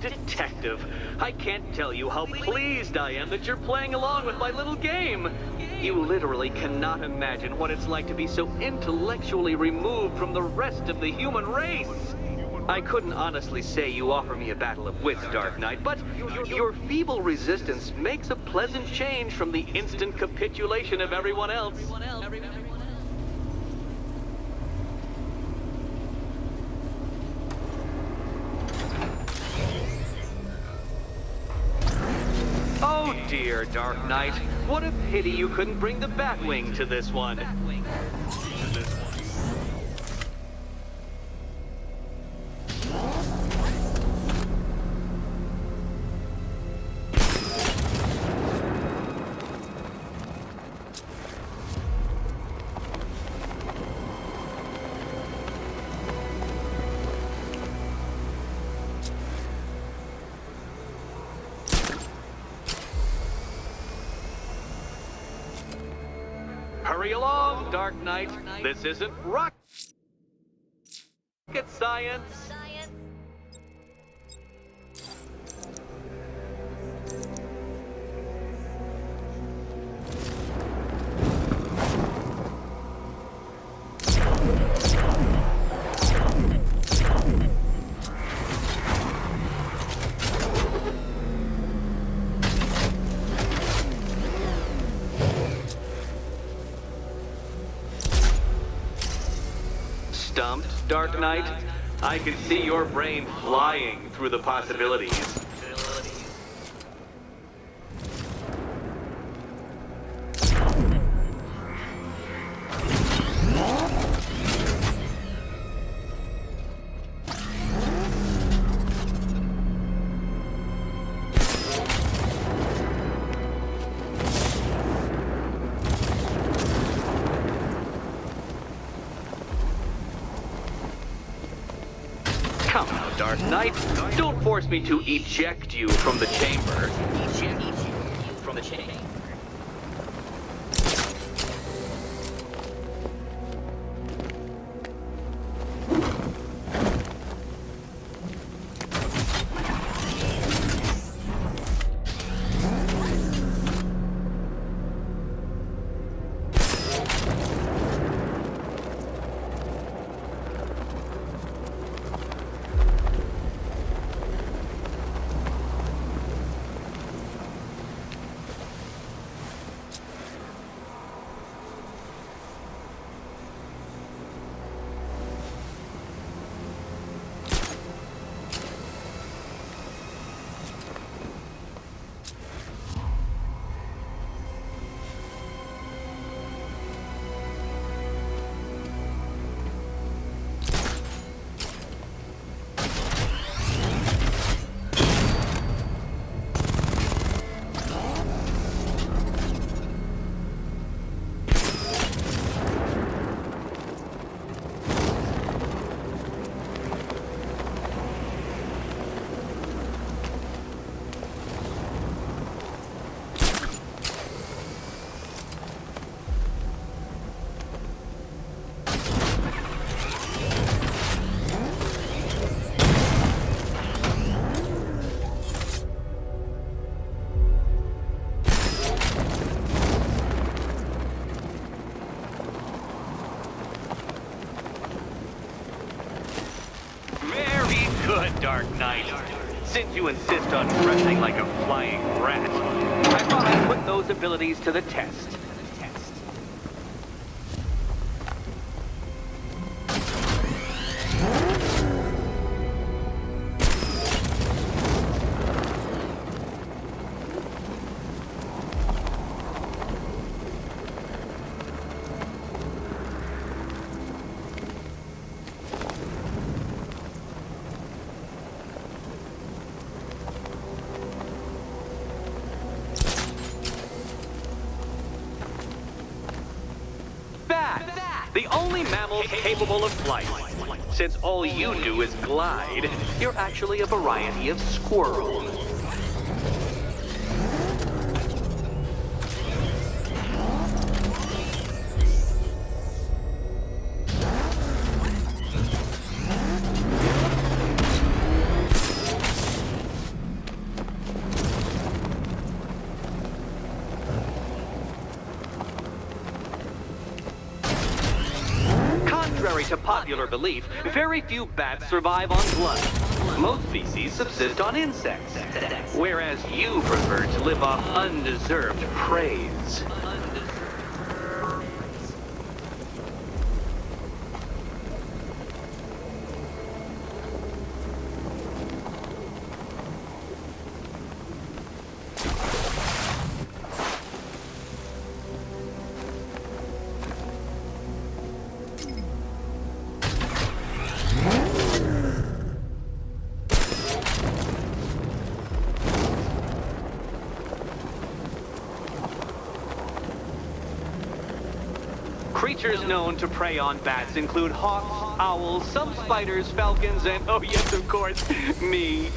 Detective, I can't tell you how pleased I am that you're playing along with my little game. You literally cannot imagine what it's like to be so intellectually removed from the rest of the human race. I couldn't honestly say you offer me a battle of wits, Dark Knight, but your feeble resistance makes a pleasant change from the instant capitulation of everyone else. Oh dear, Dark Knight. What a pity you couldn't bring the Batwing to this one. Hurry along, Dark Knight. This isn't rocket science. Stumped, Dark Knight? I can see your brain flying through the possibilities. Come now, Dark Knight. Don't force me to eject you from the chamber. Eject you from the chamber. Good, Dark Knight. Since you insist on dressing like a flying rat, I thought I'd put those abilities to the test. The only mammal capable of flight. Since all you do is glide, you're actually a variety of squirrel. Contrary to popular belief, very few bats survive on blood. Most species subsist on insects, whereas you prefer to live off undeserved praise. Creatures known to prey on bats include hawks, owls, some spiders, falcons, and, oh yes, of course, me.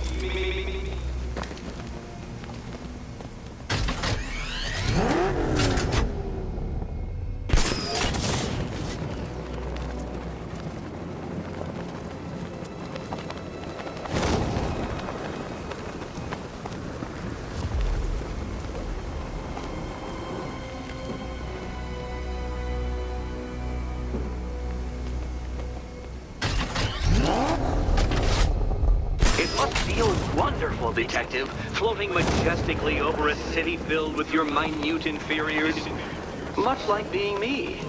Wonderful, Detective, floating majestically over a city filled with your minute inferiors, much like being me.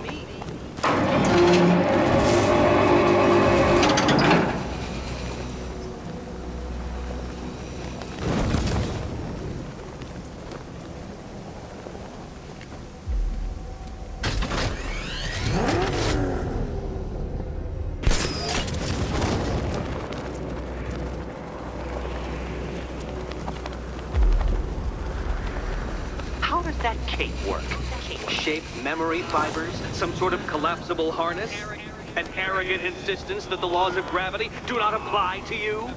How does that cape work? Shape memory fibers? Some sort of collapsible harness? An arrogant insistence that the laws of gravity do not apply to you?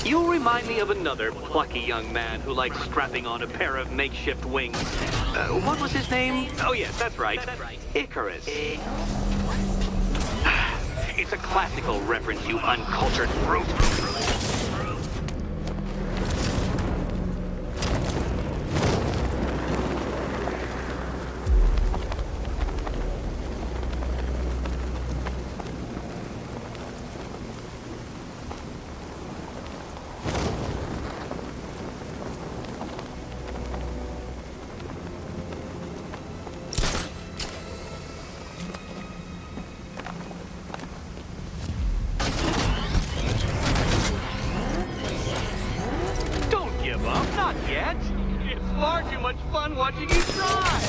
You remind me of another plucky young man who likes strapping on a pair of makeshift wings. What was his name? Oh yes, that's right. Icarus. It's a classical reference, you uncultured brute. Not yet. It's far too much fun watching you try.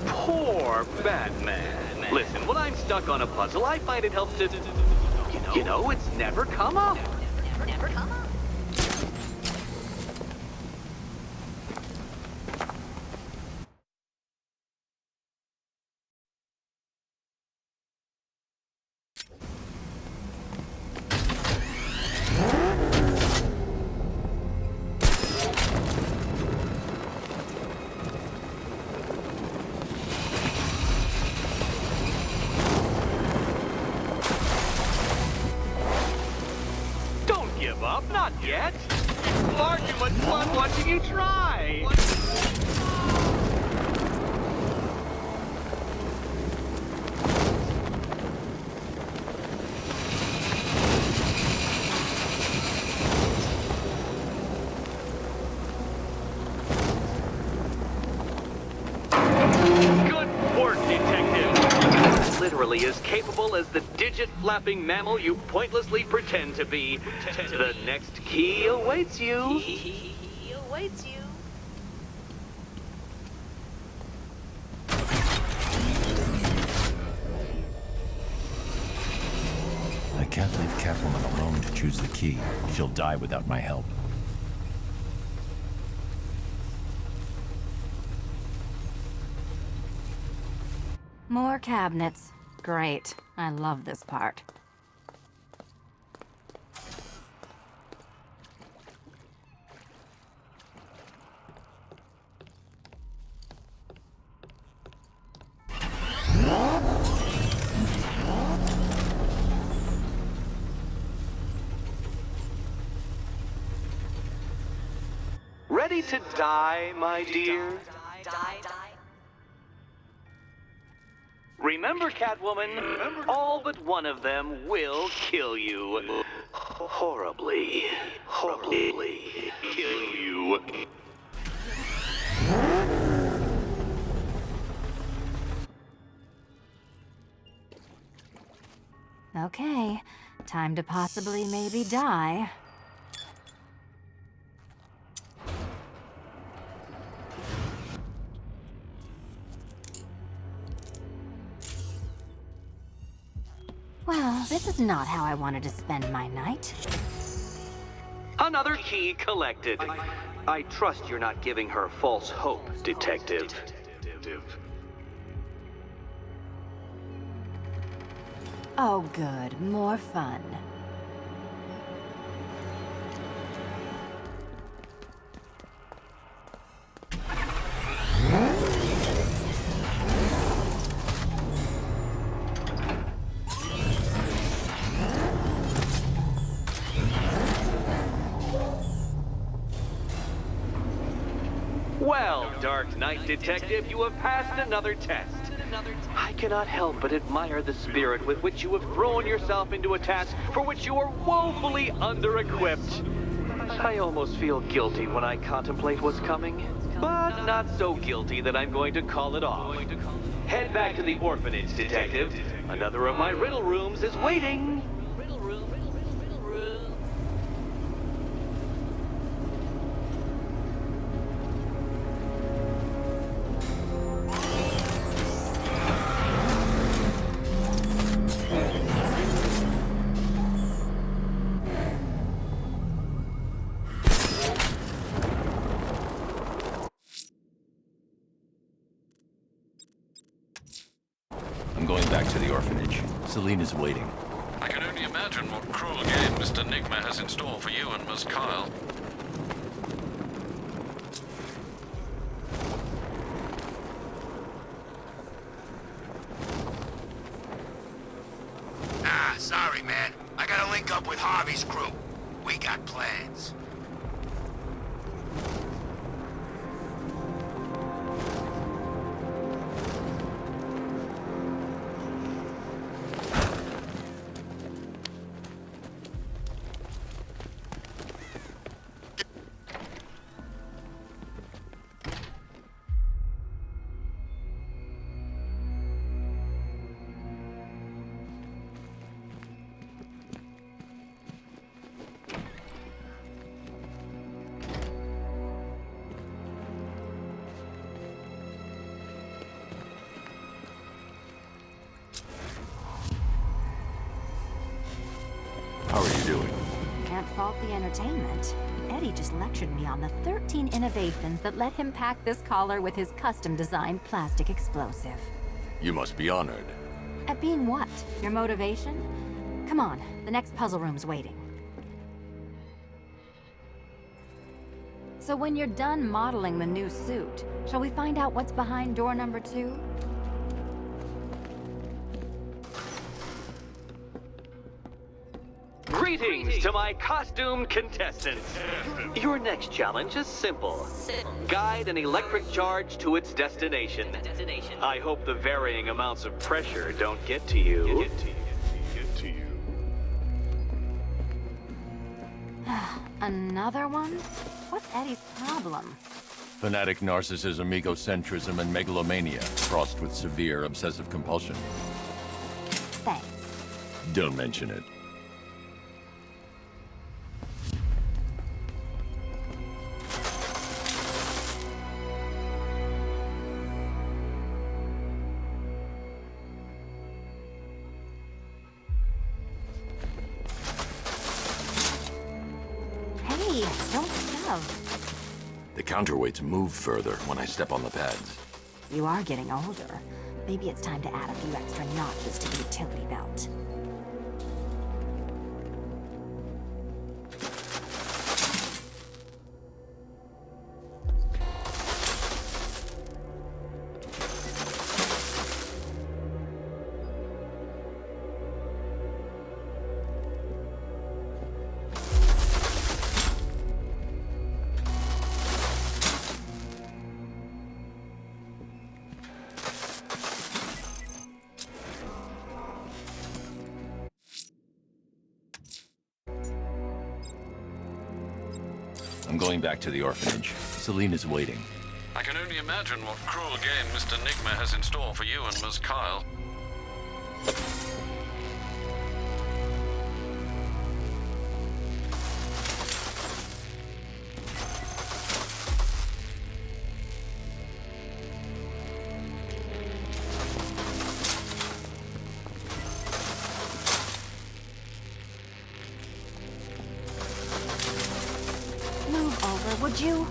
Poor Batman. Listen, when I'm stuck on a puzzle, I find it helps to... You know, it's never come up. Never come up. Give up? Not yet. It's far too much fun watching you try. Good work, Detective. literally as capable as the digit-flapping mammal you pointlessly pretend to be. The next key awaits you. I can't leave Catwoman alone to choose the key. She'll die without my help. More cabinets. Great. I love this part. Ready to die, my dear? Remember, Catwoman, all but one of them will kill you. Horribly kill you. Okay. Time to possibly maybe die. Well, this is not how I wanted to spend my night. Another key collected. I trust you're not giving her false hope, Detective. Oh, good. More fun. Well, Dark Knight Detective, you have passed another test. I cannot help but admire the spirit with which you have thrown yourself into a task for which you are woefully under-equipped. I almost feel guilty when I contemplate what's coming, but not so guilty that I'm going to call it off. Head back to the orphanage, Detective. Another of my riddle rooms is waiting. I'm going back to the orphanage. Celine is waiting. I can only imagine what cruel game Mr. Nigma has in store for you and Miss Kyle. Sorry, man. I gotta link up with Harvey's crew. We got plans. How are you doing? Can't fault the entertainment. Eddie just lectured me on the 13 innovations that let him pack this collar with his custom-designed plastic explosive. You must be honored. At being what? Your motivation? Come on, the next puzzle room's waiting. So when you're done modeling the new suit, shall we find out what's behind door number 2? Greetings to my costumed contestants. Your next challenge is simple. Guide an electric charge to its destination. I hope the varying amounts of pressure don't get to you. Another one? What's Eddie's problem? Fanatic narcissism, egocentrism, and megalomania, crossed with severe obsessive compulsion. Don't mention it. Hey, don't shove. The counterweights move further when I step on the pads. You are getting older. Maybe it's time to add a few extra notches to the utility belt. I'm going back to the orphanage. Celine is waiting. I can only imagine what cruel game Mr. Nigma has in store for you and Ms. Kyle. Move over, would you?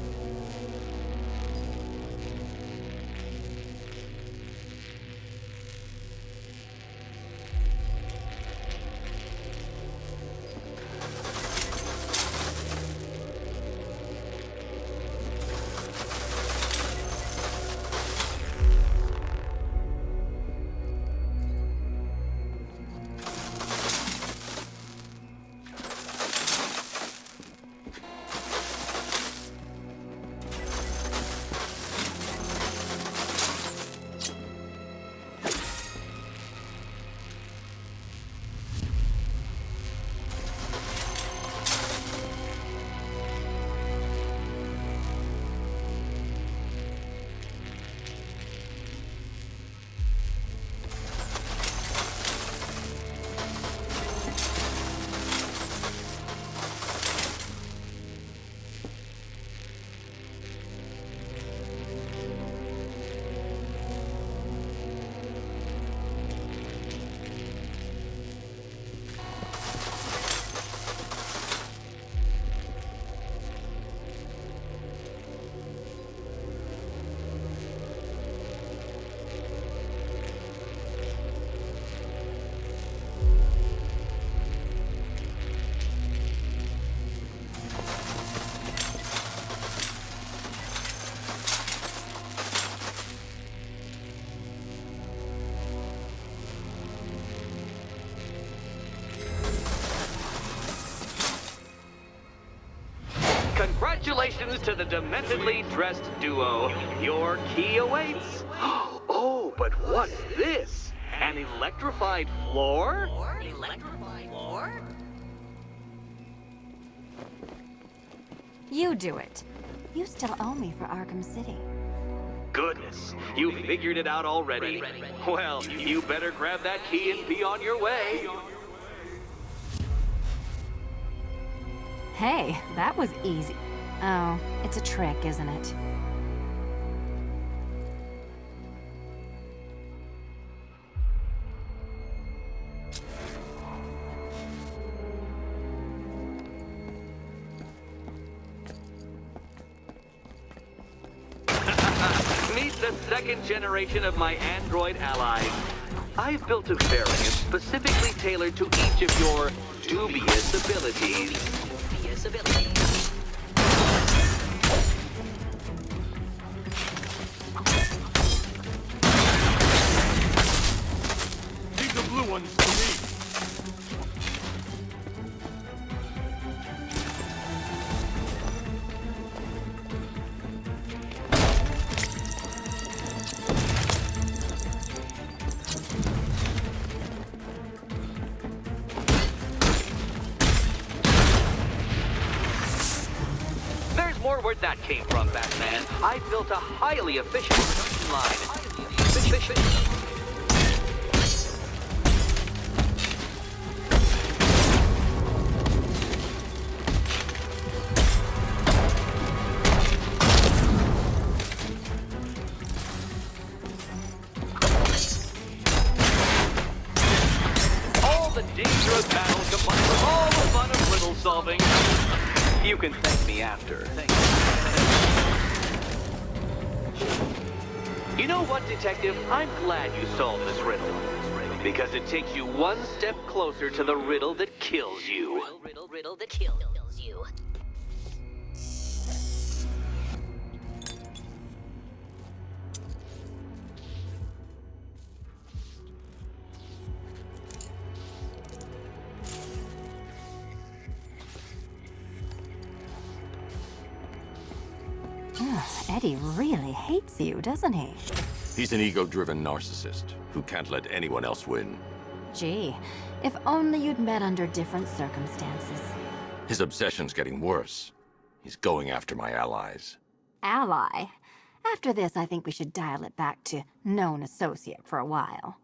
Congratulations to the dementedly dressed duo. Your key awaits. Oh, but what's this? An electrified floor? You do it. You still owe me for Arkham City. Goodness, you figured it out already. Well, you better grab that key and be on your way. Hey, that was easy. Oh, it's a trick, isn't it? Meet the second generation of my android allies. I've built a variant specifically tailored to each of your dubious abilities. Leave the blue ones to me. More where that came from, Batman. I built a highly efficient production line. The battle combined with all the fun of riddle solving. You can thank me after. You know what, Detective? I'm glad you solved this riddle. Because it takes you one step closer to the riddle that kills you. Riddle that kills you. Eddie really hates you, doesn't he? He's an ego-driven narcissist who can't let anyone else win. Gee, if only you'd met under different circumstances. His obsession's getting worse. He's going after my allies. Ally? After this, I think we should dial it back to known associate for a while.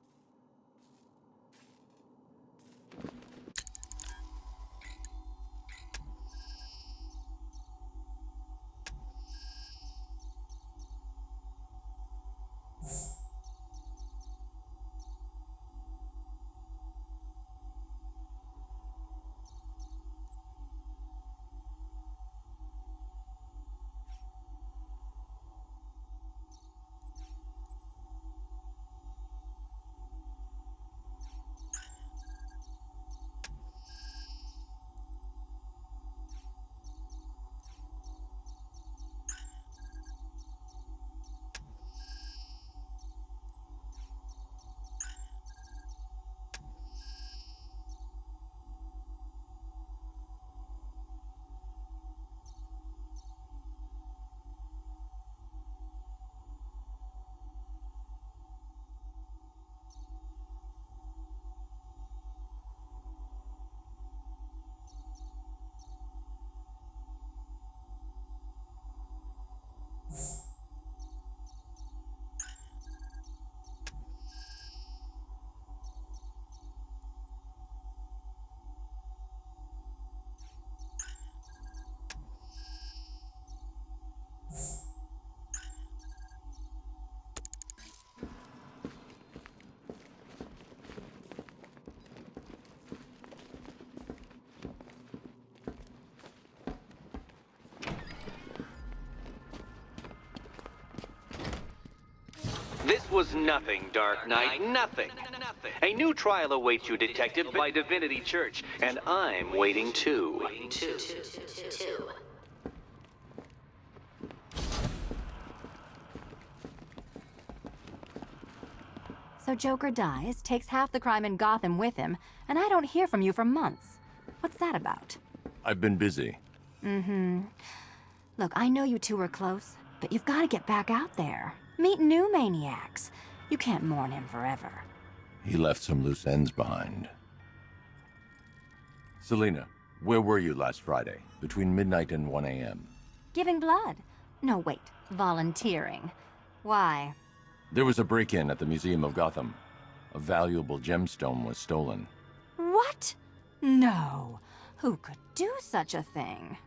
This was nothing, Dark Knight, nothing. A new trial awaits you, Detective, by Divinity Church, and I'm waiting too. So Joker dies, takes half the crime in Gotham with him, and I don't hear from you for months. What's that about? I've been busy. Look, I know you two were close, but you've got to get back out there. Meet new maniacs. You can't mourn him forever. He left some loose ends behind. Selina, where were you last Friday, between midnight and 1 a.m.? Giving blood. No, wait. Volunteering. Why? There was a break-in at the Museum of Gotham. A valuable gemstone was stolen. What? No. Who could do such a thing?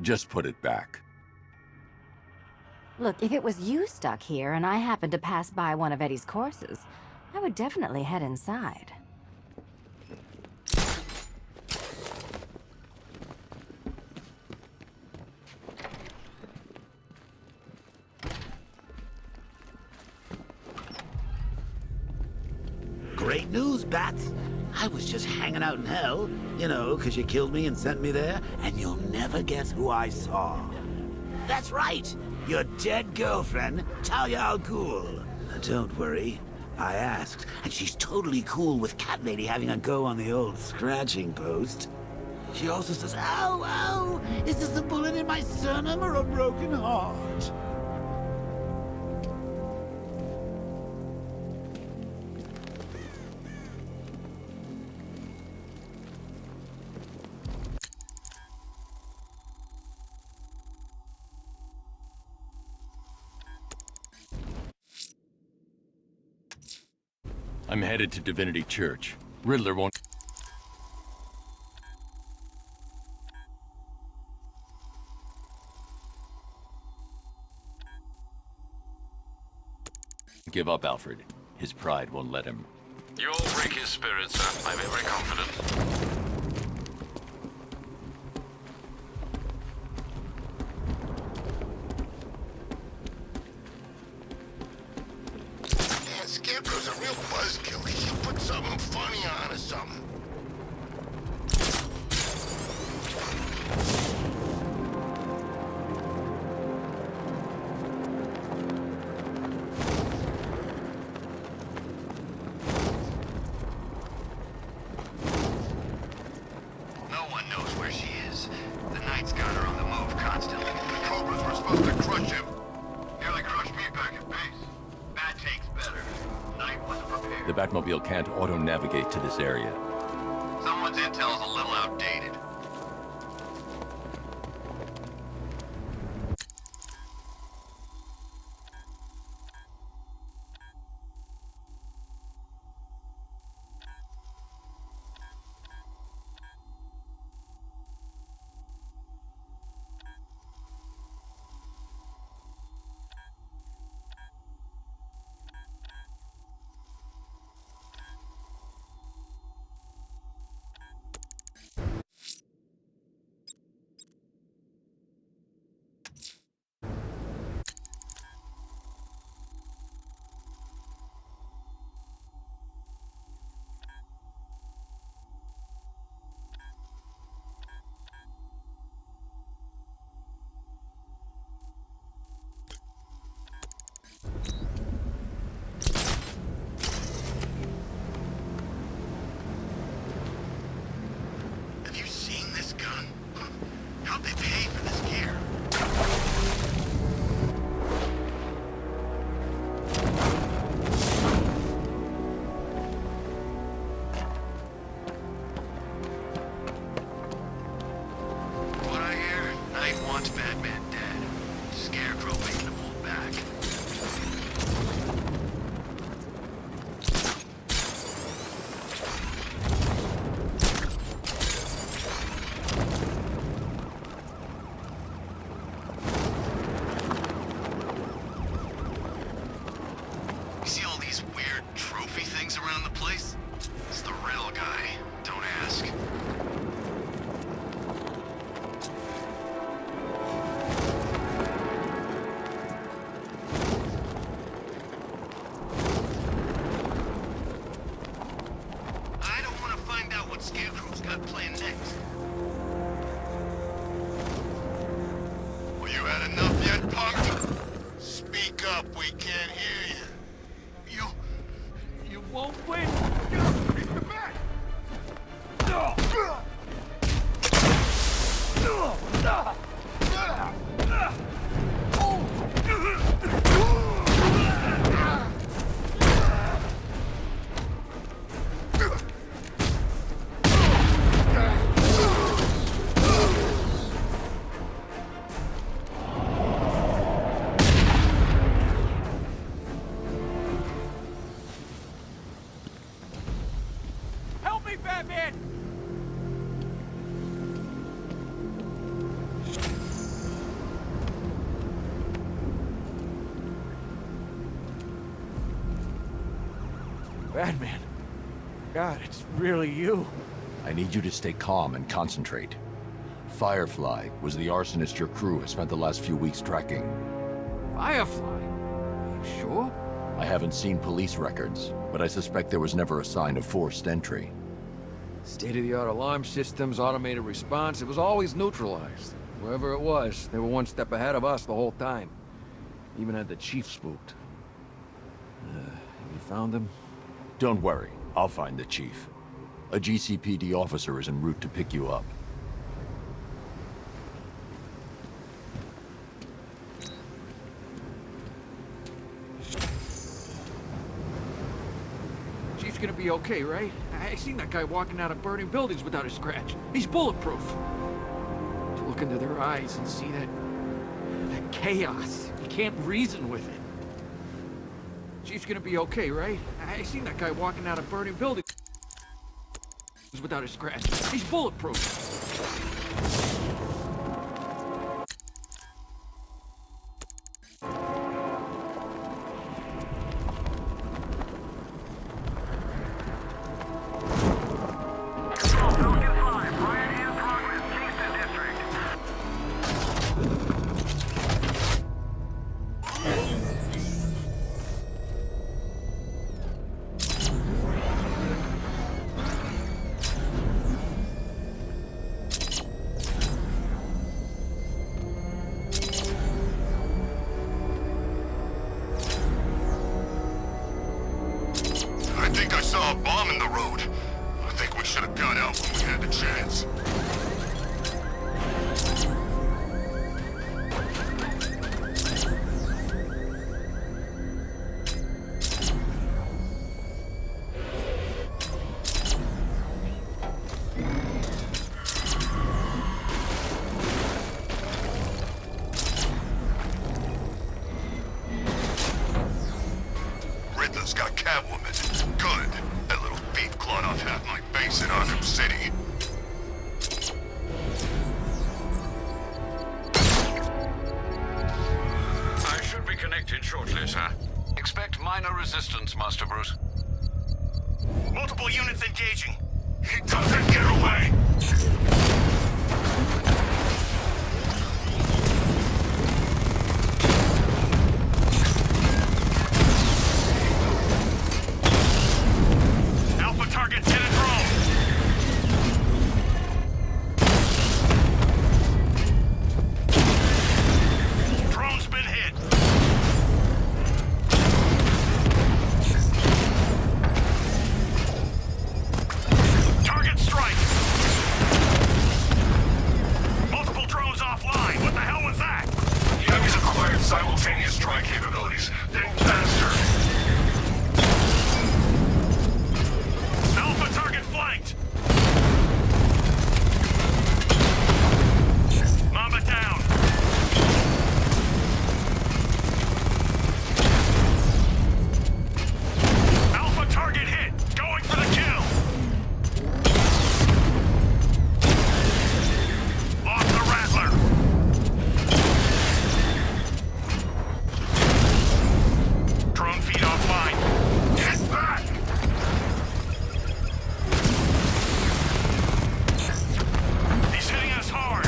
Just put it back. Look, if it was you stuck here and I happened to pass by one of Eddie's courses, I would definitely head inside. Great news, Bats. I was just hanging out in hell, you know, 'cause you killed me and sent me there, and you'll never guess who I saw. That's right, your dead girlfriend, Talia al Ghul. Now, don't worry, I asked, and she's totally cool with Cat Lady having a go on the old scratching post. She also says, "Ow, ow, is this a bullet in my sternum or a broken heart?" I'm headed to Divinity Church. Riddler won't... give up, Alfred. His pride won't let him. You'll break his spirits, sir. I'm very confident. Man, Scarecrow's a real buzzkill. He should put something funny on or something. No one knows where she is. The Knight's got her on the move constantly. The Cobras were supposed to crush him. Nearly crushed me back at base. Bat tank's better. Knight wasn't prepared. The Batmobile can't auto-navigate to this area. Someone's intel's a little outdated. Have you seen this gun? How'd they pay for this gear? What I hear, Knight wants Batman dead. Scarecrow making him hold back. You see all these weird trophy things around the place? It's the real guy. Don't ask. I don't want to find out what Scarecrow's got planned next. Well, you had enough yet, punk? Speak up, we can't hear you. You won't win. Come back! Help me, Batman! Batman. God, it's really you. I need you to stay calm and concentrate. Firefly was the arsonist your crew has spent the last few weeks tracking. Firefly? Are you sure? I haven't seen police records, but I suspect there was never a sign of forced entry. State-of-the-art alarm systems, automated response, it was always neutralized. Whoever it was, they were one step ahead of us the whole time. Even had the chief spooked. Have you found him? Don't worry, I'll find the chief. A GCPD officer is en route to pick you up. Chief's gonna be okay, right? I seen that guy walking out of burning buildings without a scratch. He's bulletproof. To look into their eyes and see that chaos. You can't reason with it. Chief's gonna be okay, right? I seen that guy walking out of burning buildings without a scratch. He's bulletproof. I think I saw a bomb in the road. I think we should have got out when we had the chance. Riddler's got Catwoman. Good. That little thief clawed off half my face in Arkham City. I should be connected shortly, sir. Expect minor resistance, Master Bruce. Multiple units engaging. He doesn't get away! Alpha target's hit a drone! Drone's been hit! Target strike! Multiple drones offline! What the hell was that? The enemy's acquired simultaneous strike capabilities. Think faster! Alpha target flanked! Mamba down! Alpha target hit! Going for the kill! Lost the Rattler! Drone feed offline. Get back! He's hitting us hard!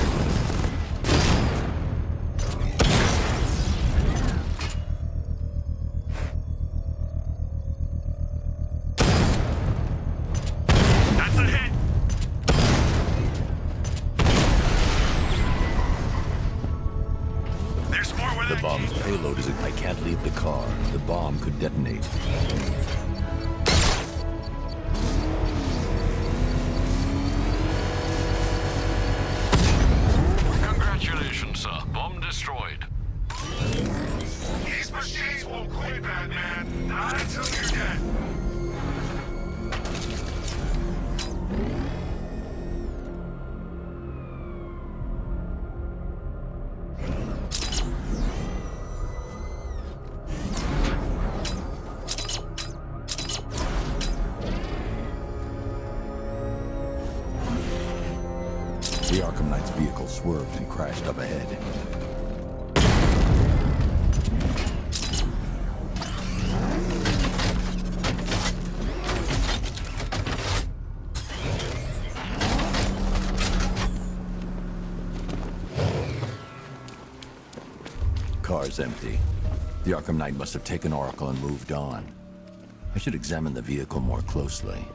That's a hit! There's more where The that bomb's came. payload is... I can't leave the car. The bomb could detonate. Congratulations, sir. Bomb destroyed. These machines won't quit, Batman. Not until you're dead. The Arkham Knight's vehicle swerved and crashed up ahead. Car's empty. The Arkham Knight must have taken Oracle and moved on. I should examine the vehicle more closely.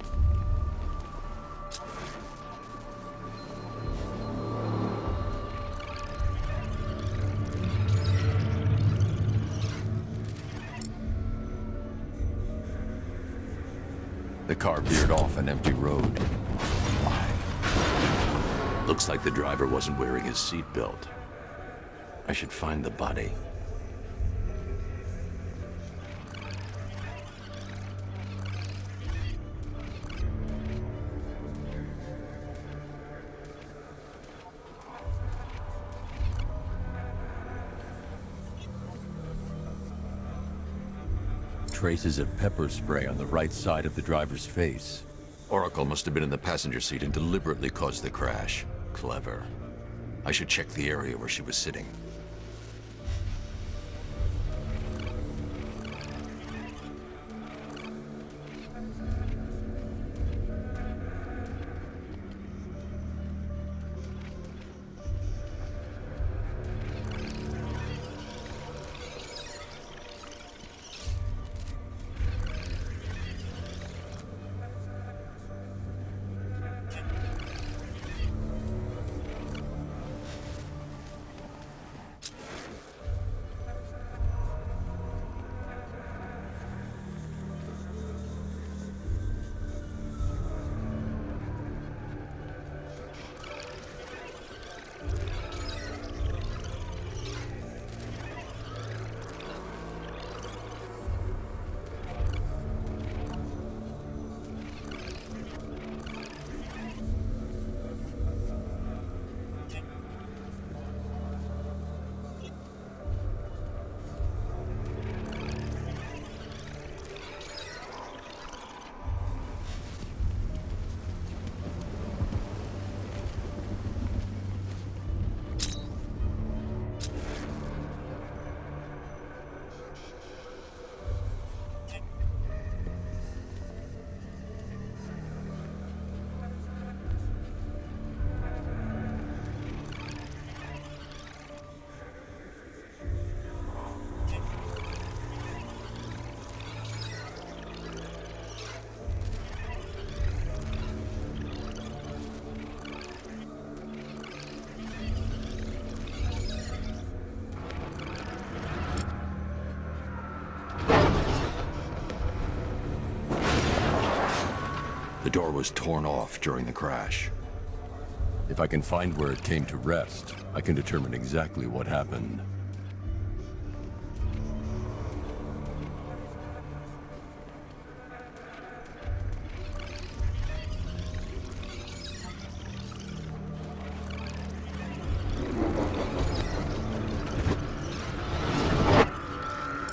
The car veered off an empty road. Why? Looks like the driver wasn't wearing his seatbelt. I should find the body. Traces of pepper spray on the right side of the driver's face. Oracle must have been in the passenger seat and deliberately caused the crash. Clever. I should check the area where she was sitting. The door was torn off during the crash. If I can find where it came to rest, I can determine exactly what happened.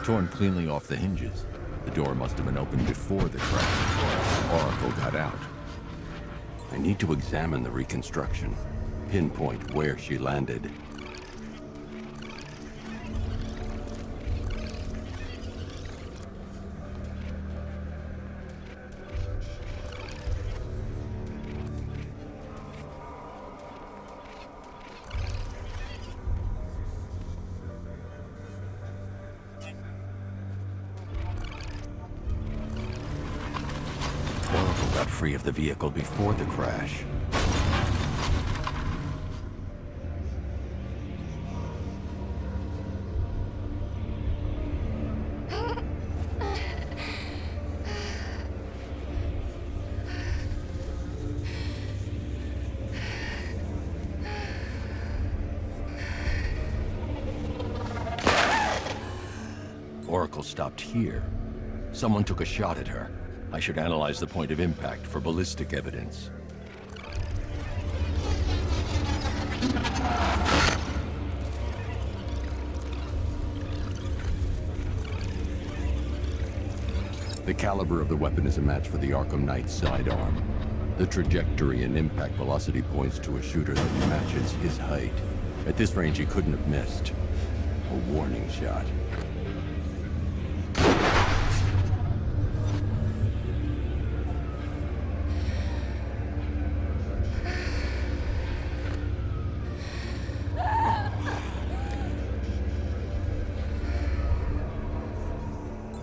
Torn cleanly off the hinges. The door must have been opened before the crash. Oracle got out. I need to examine the reconstruction, pinpoint where she landed. Free of the vehicle before the crash. Oracle stopped here. Someone took a shot at her. I should analyze the point of impact for ballistic evidence. The caliber of the weapon is a match for the Arkham Knight sidearm. The trajectory and impact velocity points to a shooter that matches his height. At this range, he couldn't have missed. A warning shot.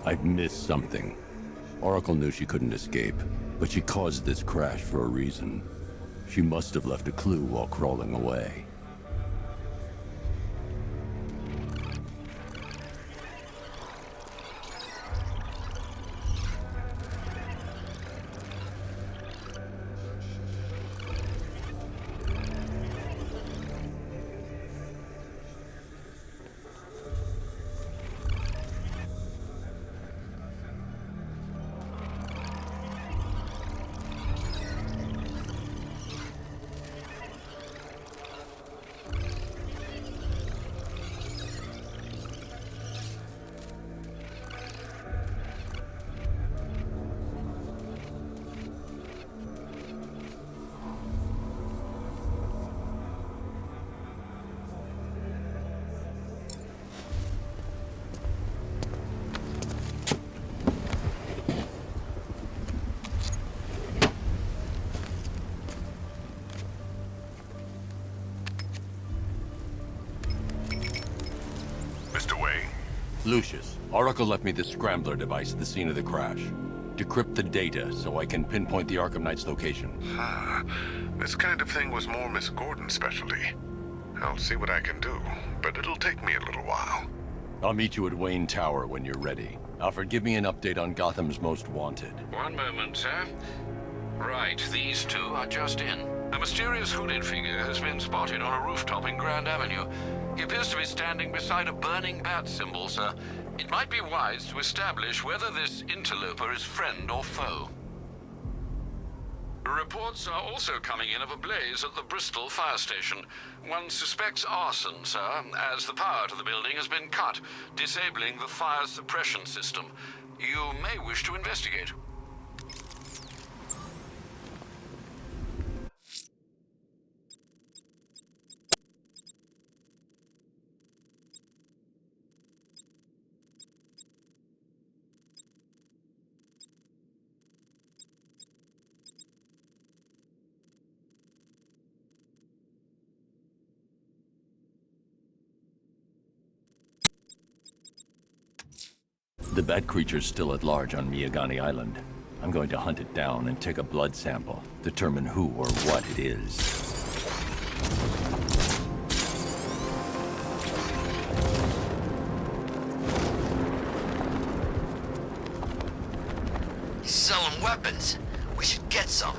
I've missed something. Oracle knew she couldn't escape, but she caused this crash for a reason. She must have left a clue while crawling away. Lucius, Oracle left me the scrambler device at the scene of the crash. Decrypt the data so I can pinpoint the Arkham Knight's location. This kind of thing was more Miss Gordon's specialty. I'll see what I can do, but it'll take me a little while. I'll meet you at Wayne Tower when you're ready. Alfred, give me an update on Gotham's Most Wanted. One moment, sir. Right, these two are just in. A mysterious hooded figure has been spotted on a rooftop in Grand Avenue. He appears to be standing beside a burning bat symbol, sir. It might be wise to establish whether this interloper is friend or foe. Reports are also coming in of a blaze at the Bristol fire station. One suspects arson, sir, as the power to the building has been cut, disabling the fire suppression system. You may wish to investigate. The bat creature's still at large on Miyagani Island. I'm going to hunt it down and take a blood sample, determine who or what it is. He's selling weapons. We should get some.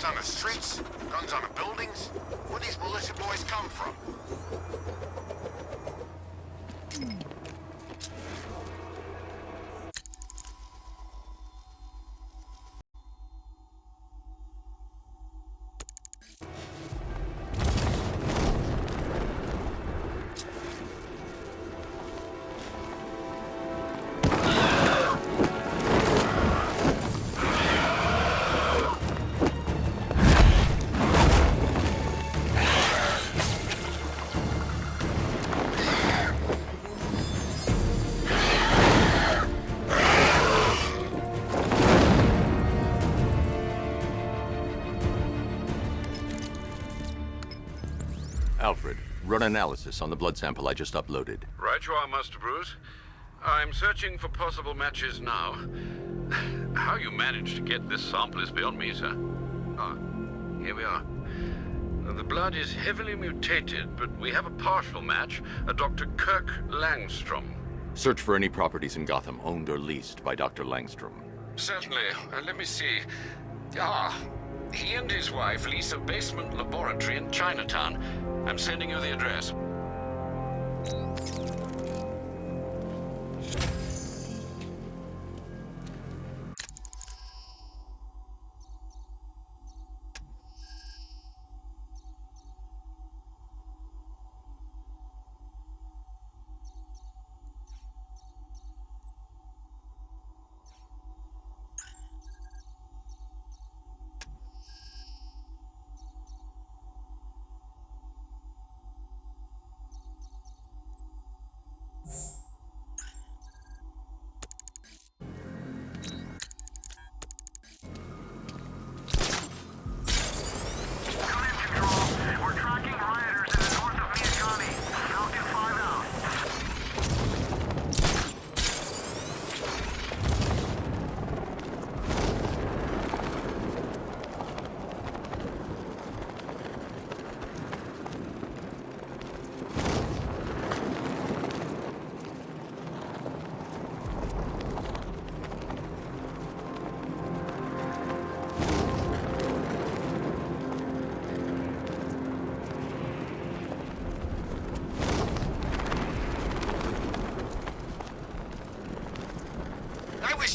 On the streets, guns on the buildings. Where these militia boys come from? Alfred, run analysis on the blood sample I just uploaded. Right you are, Master Bruce. I'm searching for possible matches now. How you managed to get this sample is beyond me, sir. Ah, here we are. The blood is heavily mutated, but we have a partial match, a Dr. Kirk Langstrom. Search for any properties in Gotham owned or leased by Dr. Langstrom. Certainly. Let me see. Ah, he and his wife lease a basement laboratory in Chinatown. I'm sending you the address.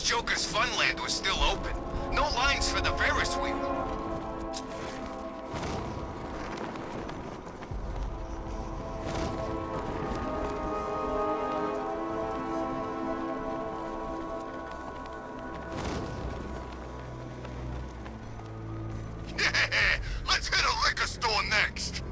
Joker's Funland was still open. No lines for the Ferris wheel. Let's hit a liquor store next.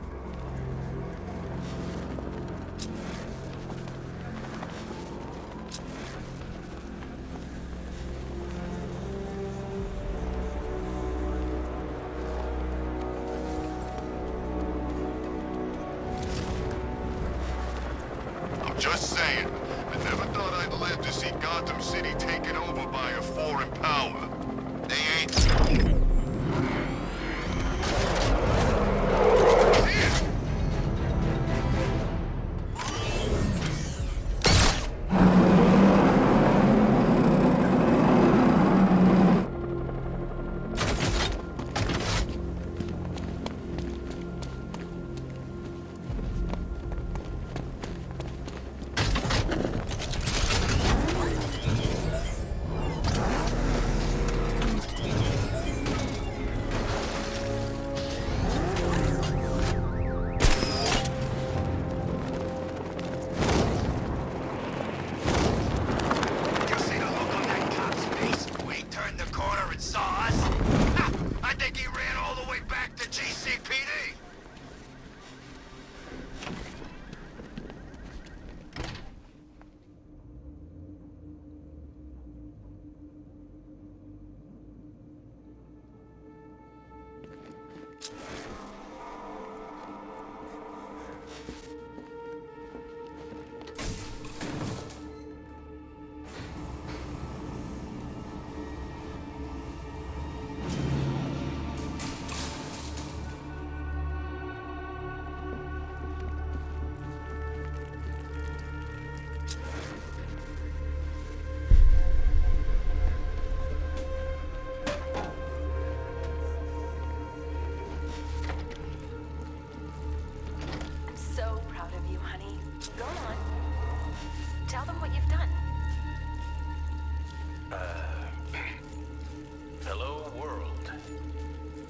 Hello, world.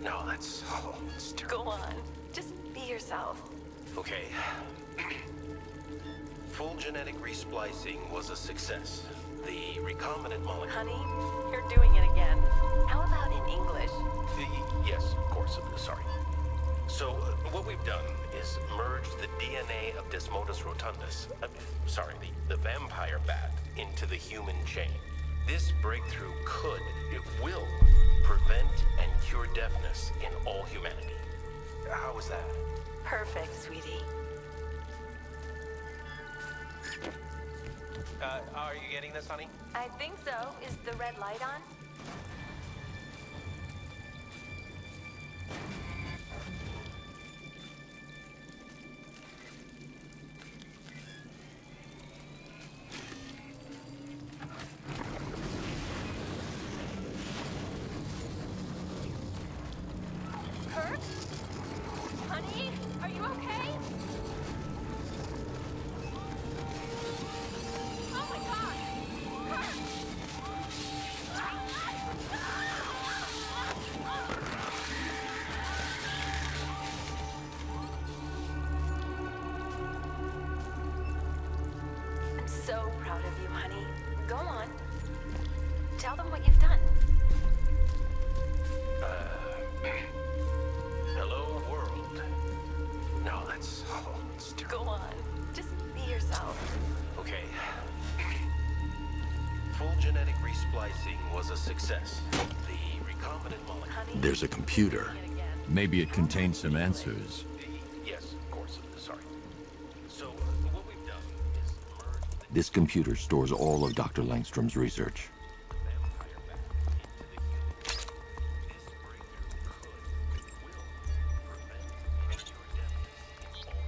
No, that's... Oh, that's terrible. Go on. Just be yourself. Okay. Full genetic resplicing was a success. The recombinant molecule... Honey, you're doing it again. How about in English? Yes, of course. Sorry. So, what we've done is merged the DNA of Desmodus rotundus, the vampire bat, into the human chain. This breakthrough it will, prevent and cure deafness in all humanity. How was that? Perfect, sweetie. Are you getting this, honey? I think so. Is the red light on? Kurt? Honey, are you okay? Oh my God! Kurt! I'm so proud of you, honey. Go on. Tell them what you've done. Hello, world. No, that's... Oh, it's terrible. Go on. Just be yourself. Okay. Full genetic resplicing was a success. The recombinant molecule... Honey, There's a computer. doing it again. Maybe it contains some answers. Yes, of course. Sorry. So, what we've done is merge the This computer stores all of Dr. Langstrom's research. vampire bat into the human chain. This breakthrough will, prevent and cure deafness in all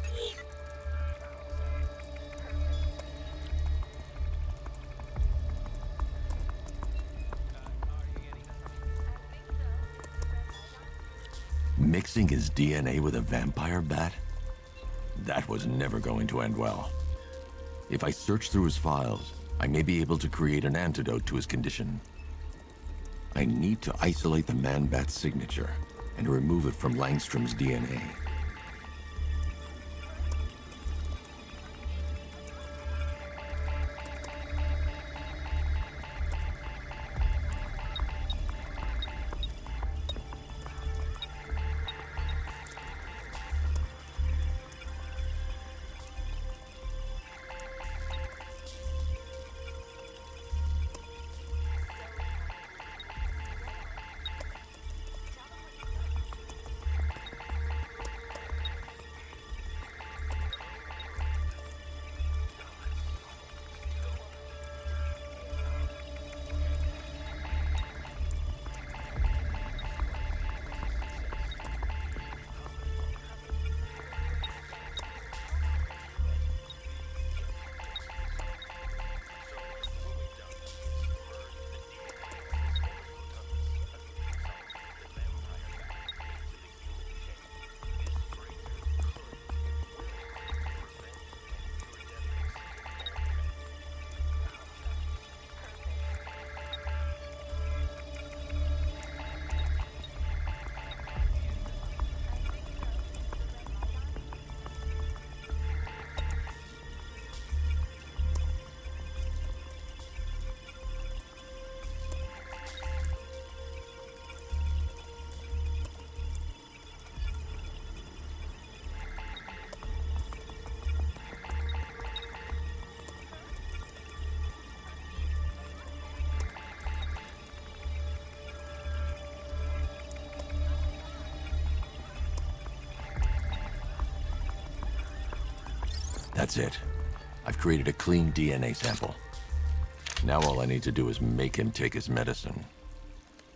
Mixing his DNA with a vampire bat? That was never going to end well. If I search through his files, I may be able to create an antidote to his condition. I need to isolate the man-bat signature and remove it from Langstrom's DNA. That's it. I've created a clean DNA sample. Now all I need to do is make him take his medicine.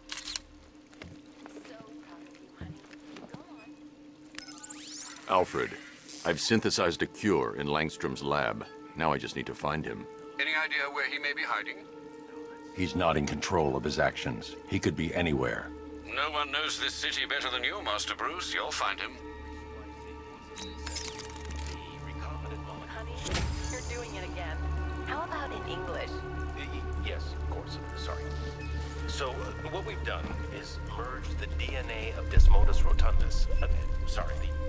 So proud of you, honey. Go on. Alfred, I've synthesized a cure in Langstrom's lab. Now I just need to find him. Any idea where he may be hiding? He's not in control of his actions. He could be anywhere. No one knows this city better than you, Master Bruce. You'll find him. Honey, you're doing it again. How about in English? Yes, of course. Sorry. So, what we've done is merged the DNA of Desmodus rotundus,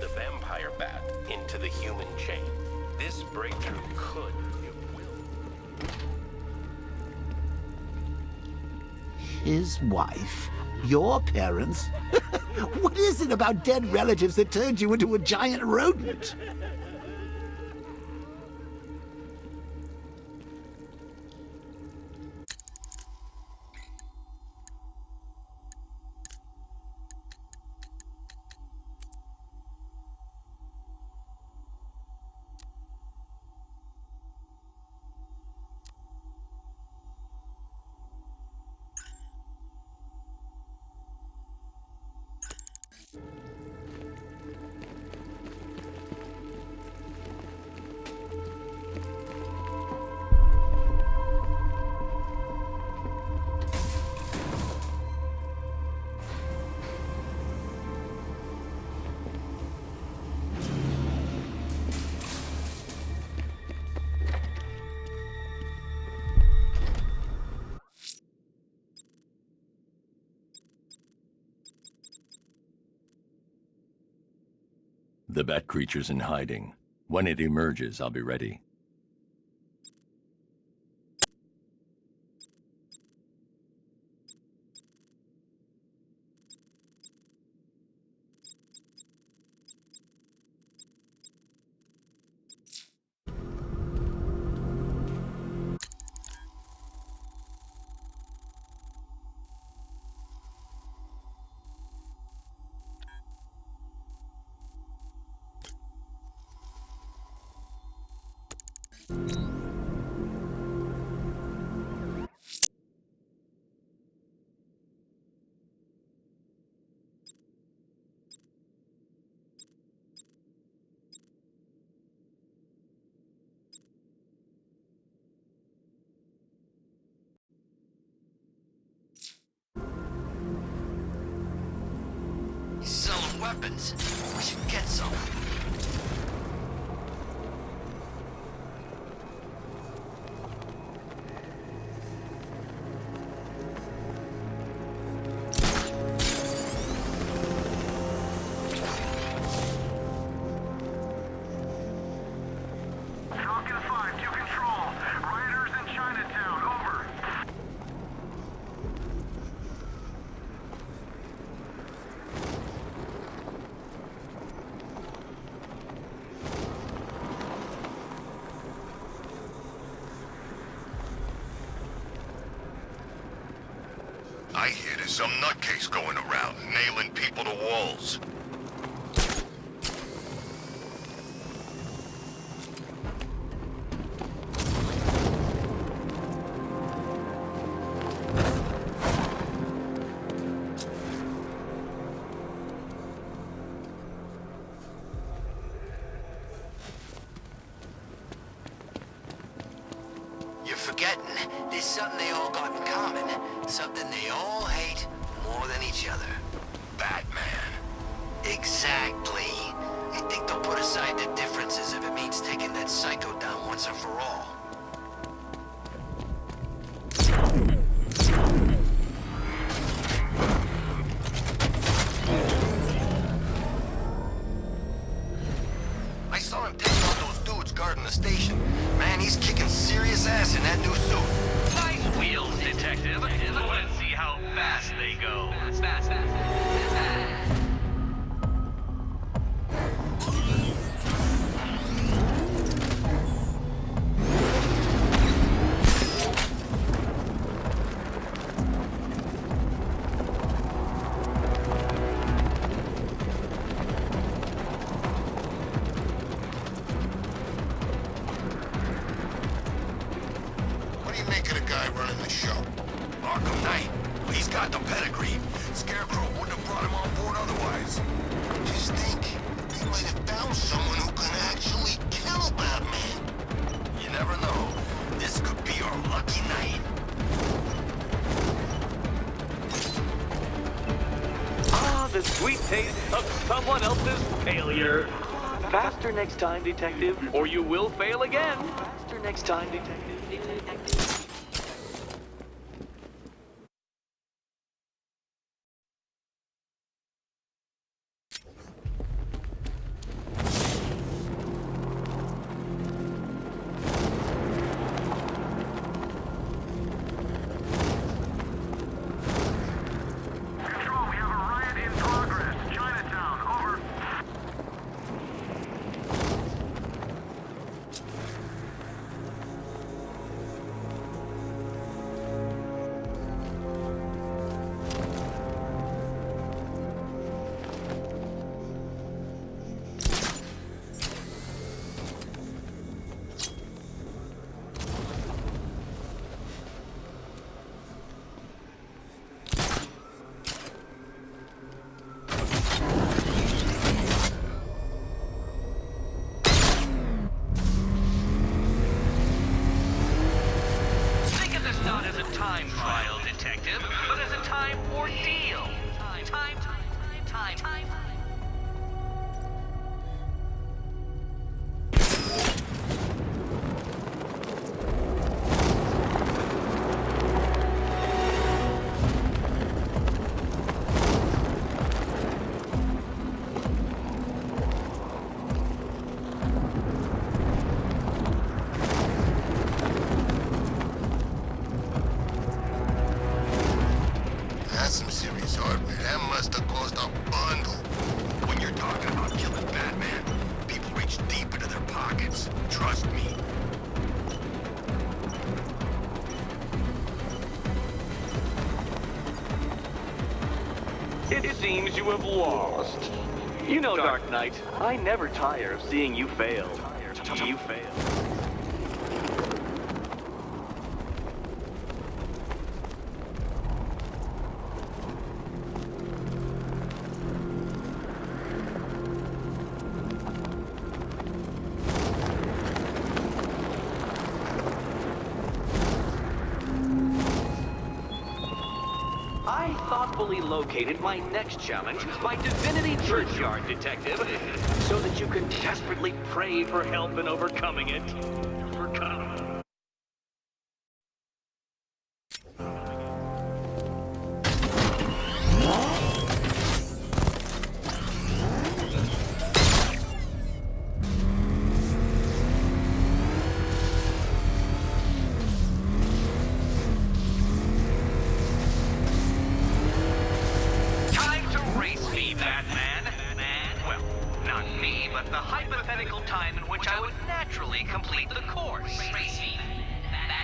the vampire bat, into the human chain. This breakthrough could, it will. His wife? Your parents? What is it about dead relatives that turned you into a giant rodent? The bat creature's in hiding. When it emerges, I'll be ready. He's selling weapons. We should get some. Falcon 5 to control. Rioters in Chinatown, over. I hear there's some nutcase going around, nailing people to walls. You're forgetting, there's something they all got in common. Something they all hate more than each other. Batman. Exactly. You think they'll put aside their differences if it means taking that psycho down once and for all. I saw him take on those dudes guarding the station. Man, he's kicking serious ass in that new suit. Nice wheels, Detective. Let's see how fast they go. Fast. What do you make of the guy running the show? Arkham Knight. He's got the pedigree. Scarecrow wouldn't have brought him on board otherwise. Just think, he might have found someone who can actually kill Batman. You never know. This could be our lucky night. Ah, the sweet taste of someone else's failure. Faster next time, Detective, or you will fail again. Faster next time, Detective. That's some serious hardware. That must have cost a bundle. When you're talking about killing Batman, people reach deep into their pockets. Trust me. It seems you have lost. You know, Dark Knight, I never tire of seeing you fail. You fail. I thoughtfully located my next challenge, my Divinity Churchyard Detective, so that you can desperately pray for help in overcoming it. Time to race me, Batman. Well, not me, but the hypothetical time in which I would naturally complete the course. Race me, Batman.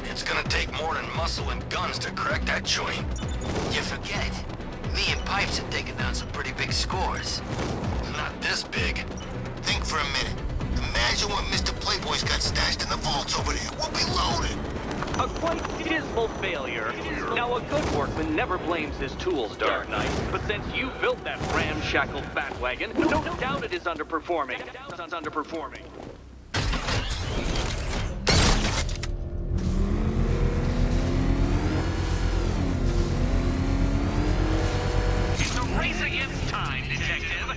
It's gonna take more than muscle and guns to crack that joint. You forget. Me and Pipes have taken down some pretty big scores. Not this big. Think for a minute. Imagine what Mr. Playboy's got stashed in the vaults over there. We'll be loaded. A quite dismal failure. Now, a good workman never blames his tools, Dark Knight. But since you built that ramshackle Batwagon, no doubt it is underperforming. It's underperforming. It's a race against time, Detective.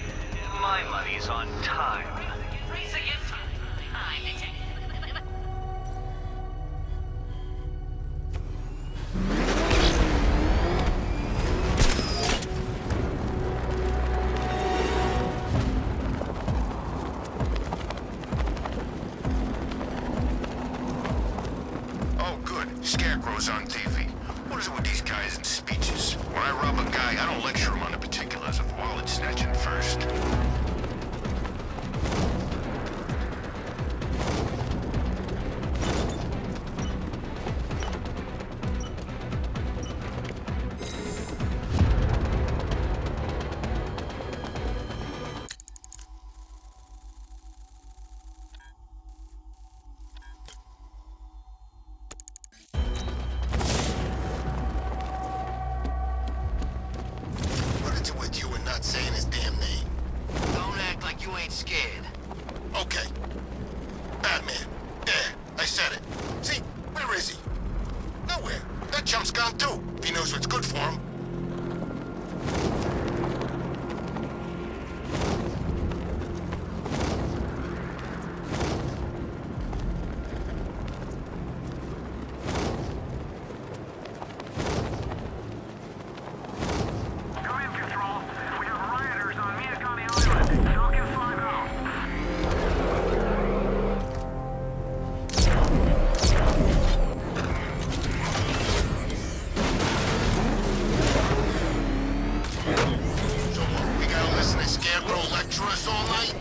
My money's on time. Race against time, Detective. Oh, good. Scarecrow's on TV. What is it with these guys and speeches? When I rob a guy, I don't lecture him on the particulars of wallet snatching first. What is it with you and not saying his damn name? Don't act like you ain't scared. Okay. Batman. There, I said it. See, where is he? Nowhere. That chump's gone too, if he knows what's good for him. Come in, Control. We have rioters on Miyakami Island. Falcon 5 out. So what, we gotta listen to Scarecrow lecture us all night?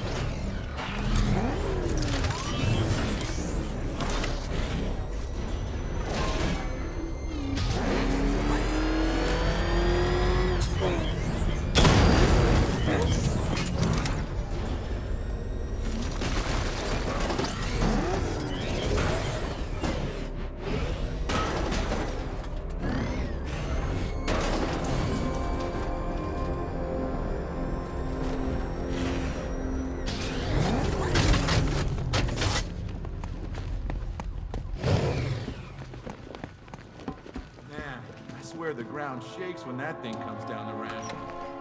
Man, I swear the ground shakes when that thing comes down the ramp.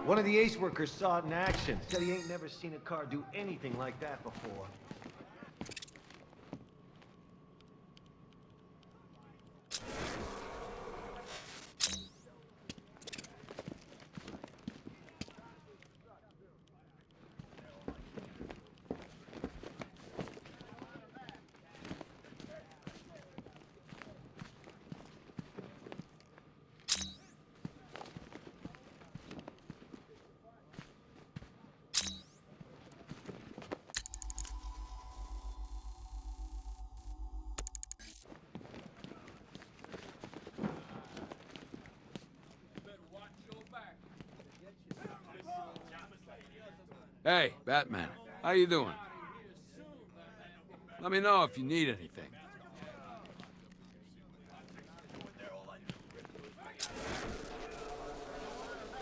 One of the Ace workers saw it in action. Said he ain't never seen a car do anything like that before. Hey, Batman. How you doing? Let me know if you need anything.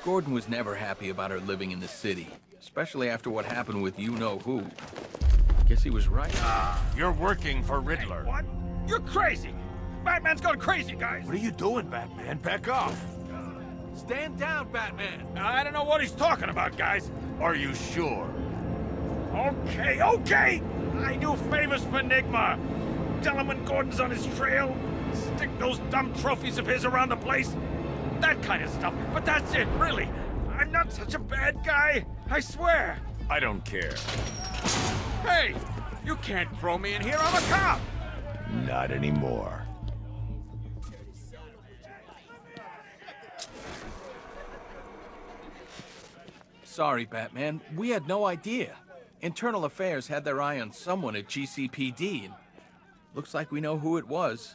Gordon was never happy about her living in the city, especially after what happened with you-know-who. Guess he was right. You're working for Riddler. What? You're crazy! Batman's gone crazy, guys! What are you doing, Batman? Back off! Stand down, Batman! I don't know what he's talking about, guys. Are you sure? Okay, okay! I do favors for Enigma. Tell him when Gordon's on his trail. Stick those dumb trophies of his around the place. That kind of stuff. But that's it, really. I'm not such a bad guy. I swear. I don't care. Hey! You can't throw me in here. I'm a cop! Not anymore. Sorry, Batman. We had no idea. Internal Affairs had their eye on someone at GCPD, and looks like we know who it was.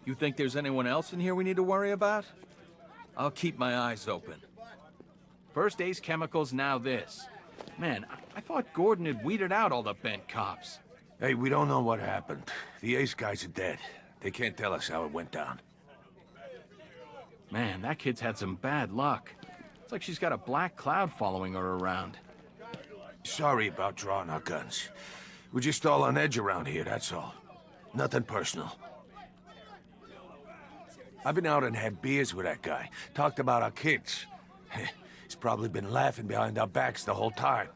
You think there's anyone else in here we need to worry about? I'll keep my eyes open. First Ace Chemicals, now this. Man, I thought Gordon had weeded out all the bent cops. Hey, we don't know what happened. The Ace guys are dead. They can't tell us how it went down. Man, that kid's had some bad luck. It's like she's got a black cloud following her around. Sorry about drawing our guns. We're just all on edge around here, that's all. Nothing personal. I've been out and had beers with that guy. Talked about our kids. He's probably been laughing behind our backs the whole time.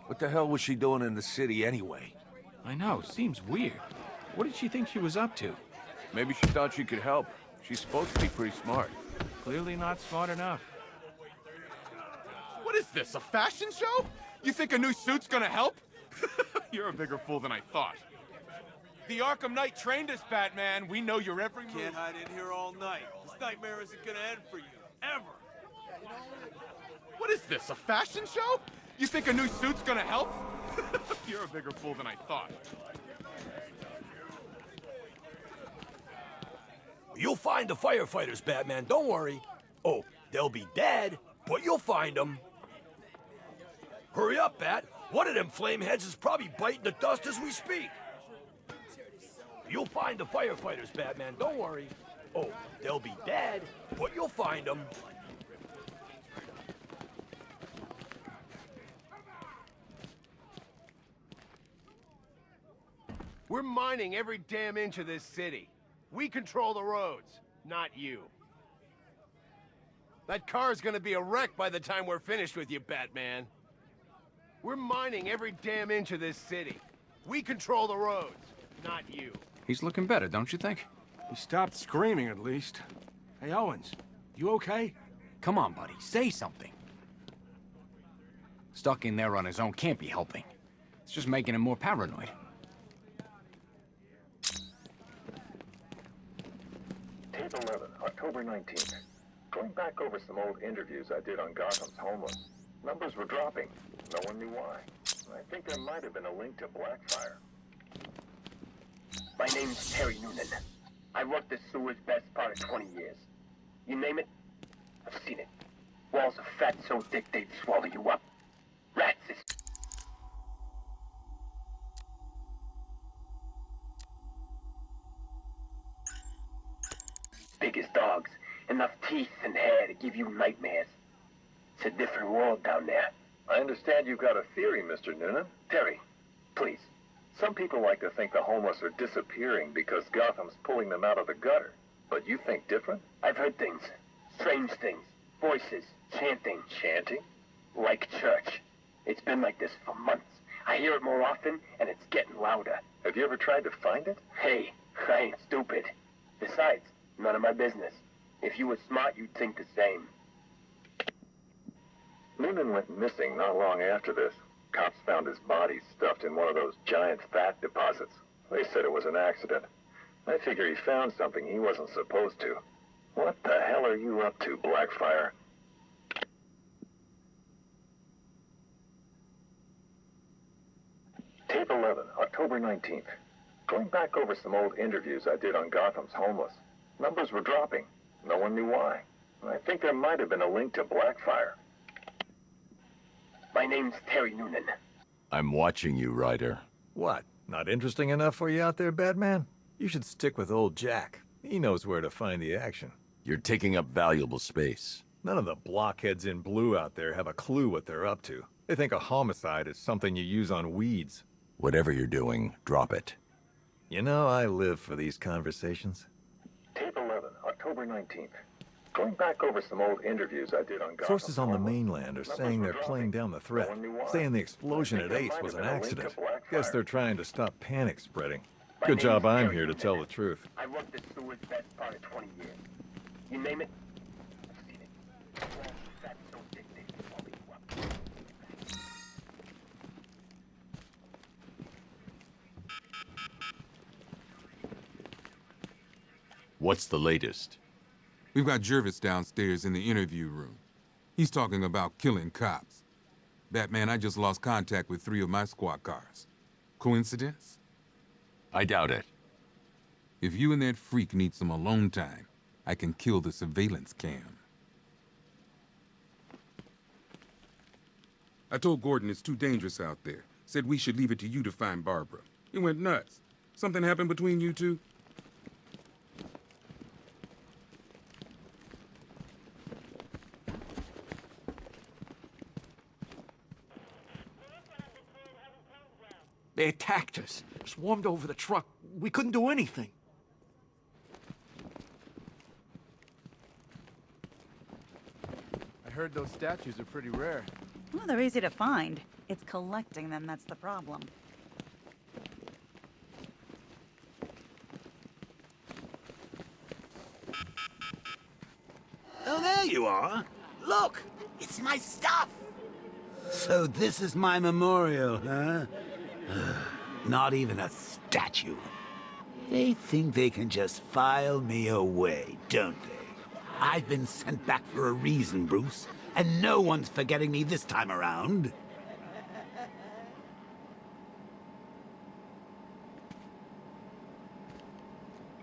What the hell was she doing in the city anyway? I know, seems weird. What did she think she was up to? Maybe she thought she could help. She's supposed to be pretty smart. Clearly not smart enough. What is this, a fashion show? You think a new suit's gonna help? You're a bigger fool than I thought. The Arkham Knight trained us, Batman. We know your every move. Can't hide in here all night. This nightmare isn't gonna end for you. Ever. What is this, a fashion show? You think a new suit's gonna help? You're a bigger fool than I thought. You'll find the firefighters, Batman, don't worry. Oh, they'll be dead, but you'll find them. Hurry up, Bat. One of them flameheads is probably biting the dust as we speak. You'll find the firefighters, Batman, don't worry. Oh, they'll be dead, but you'll find them. We're mining every damn inch of this city. We control the roads, not you. That car's gonna be a wreck by the time we're finished with you, Batman. We're mining every damn inch of this city. We control the roads, not you. He's looking better, don't you think? He stopped screaming, at least. Hey, Owens, you okay? Come on, buddy, say something. Stuck in there on his own can't be helping. It's just making him more paranoid. Tape 11, October 19th. Going back over some old interviews I did on Gotham's homeless. Numbers were dropping. No one knew why. I think there might have been a link to Blackfire. My name's Terry Noonan. I worked the sewers best part of 20 years. You name it, I've seen it. Walls are fat so thick they'd swallow you up. Rats is... big as dogs. Enough teeth and hair to give you nightmares. It's a different world down there. I understand you've got a theory, Mr. Noonan. Terry, please. Some people like to think the homeless are disappearing because Gotham's pulling them out of the gutter. But you think different? I've heard things. Strange things. Voices, chanting. Chanting? Like church. It's been like this for months. I hear it more often, and it's getting louder. Have you ever tried to find it? Hey, I ain't stupid. Besides, none of my business. If you were smart, you'd think the same. Noonan went missing not long after this. Cops found his body stuffed in one of those giant fat deposits. They said it was an accident. I figure he found something he wasn't supposed to. What the hell are you up to, Blackfire? Tape 11, October 19th. Going back over some old interviews I did on Gotham's homeless. Numbers were dropping. No one knew why. I think there might have been a link to Blackfire. My name's Terry Noonan. I'm watching you, Ryder. What? Not interesting enough for you out there, Batman? You should stick with old Jack. He knows where to find the action. You're taking up valuable space. None of the blockheads in blue out there have a clue what they're up to. They think a homicide is something you use on weeds. Whatever you're doing, drop it. You know, I live for these conversations. Tape 11, October 19th. Going back over some old interviews I did on Gotham. Sources on the mainland are saying they're playing down the threat, saying the explosion at Ace was an accident. Guess they're trying to stop panic spreading. Good job I'm here to tell the truth. I worked this sewer's best part of 20 years. You name it, I've seen it. That's so dictated, swallow you up. What's the latest? We've got Jervis downstairs in the interview room. He's talking about killing cops. Batman, I just lost contact with 3 of my squad cars. Coincidence? I doubt it. If you and that freak need some alone time, I can kill the surveillance cam. I told Gordon it's too dangerous out there. Said we should leave it to you to find Barbara. He went nuts. Something happened between you two? They attacked us, swarmed over the truck. We couldn't do anything. I heard those statues are pretty rare. Well, they're easy to find. It's collecting them that's the problem. Oh, there you are. Look, it's my stuff. So this is my memorial, huh? Not even a statue. They think they can just file me away, don't they? I've been sent back for a reason, Bruce, and no one's forgetting me this time around.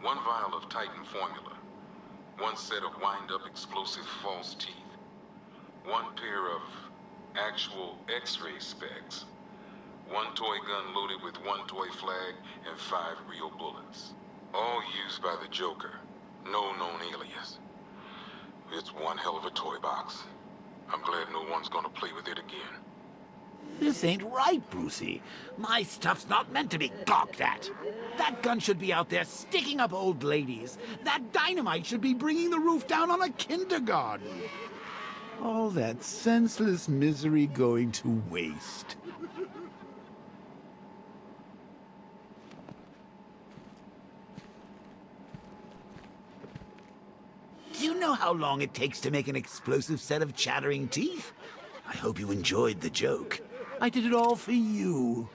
One vial of Titan formula. One set of wind-up explosive false teeth. One pair of actual X-ray specs. One toy gun loaded with one toy flag and 5 real bullets. All used by the Joker. No known alias. It's one hell of a toy box. I'm glad no one's gonna play with it again. This ain't right, Brucey. My stuff's not meant to be gawked at. That gun should be out there sticking up old ladies. That dynamite should be bringing the roof down on a kindergarten. All that senseless misery going to waste. Do you know how long it takes to make an explosive set of chattering teeth? I hope you enjoyed the joke. I did it all for you.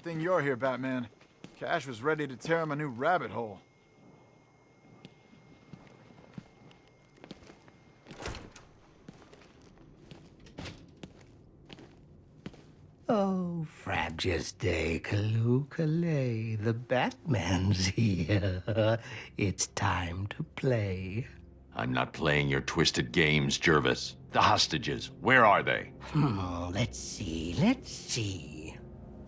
thing you're here, Batman. Cash was ready to tear him a new rabbit hole. Oh, Frabjous Day, Kaloo-Kalay, the Batman's here. It's time to play. I'm not playing your twisted games, Jervis. The hostages, where are they? Let's see.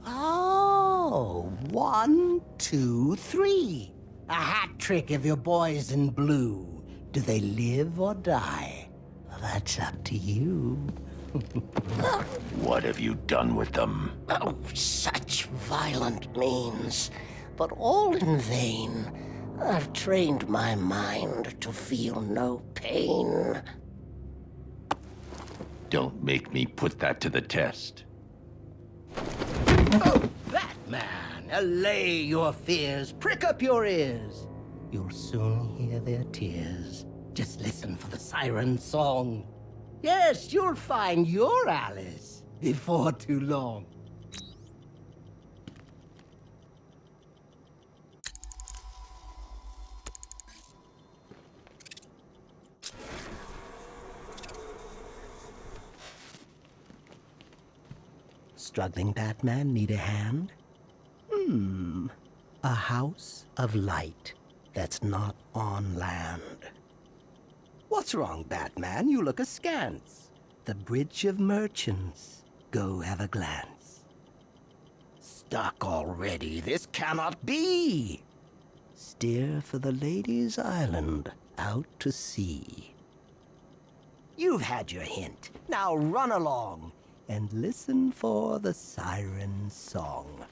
Oh, 1, 2, 3. A hat trick of your boys in blue. Do they live or die? Well, that's up to you. What have you done with them? Oh, such violent means, but all in vain. I've trained my mind to feel no pain. Don't make me put that to the test. Oh, Batman, allay your fears, prick up your ears. You'll soon hear their tears. Just listen for the siren song. Yes, you'll find your Alice before too long. Struggling Batman need a hand? A house of light that's not on land. What's wrong, Batman? You look askance. The Bridge of Merchants. Go have a glance. Stuck already? This cannot be! Steer for the Ladies' Island, out to sea. You've had your hint. Now run along and listen for the siren song.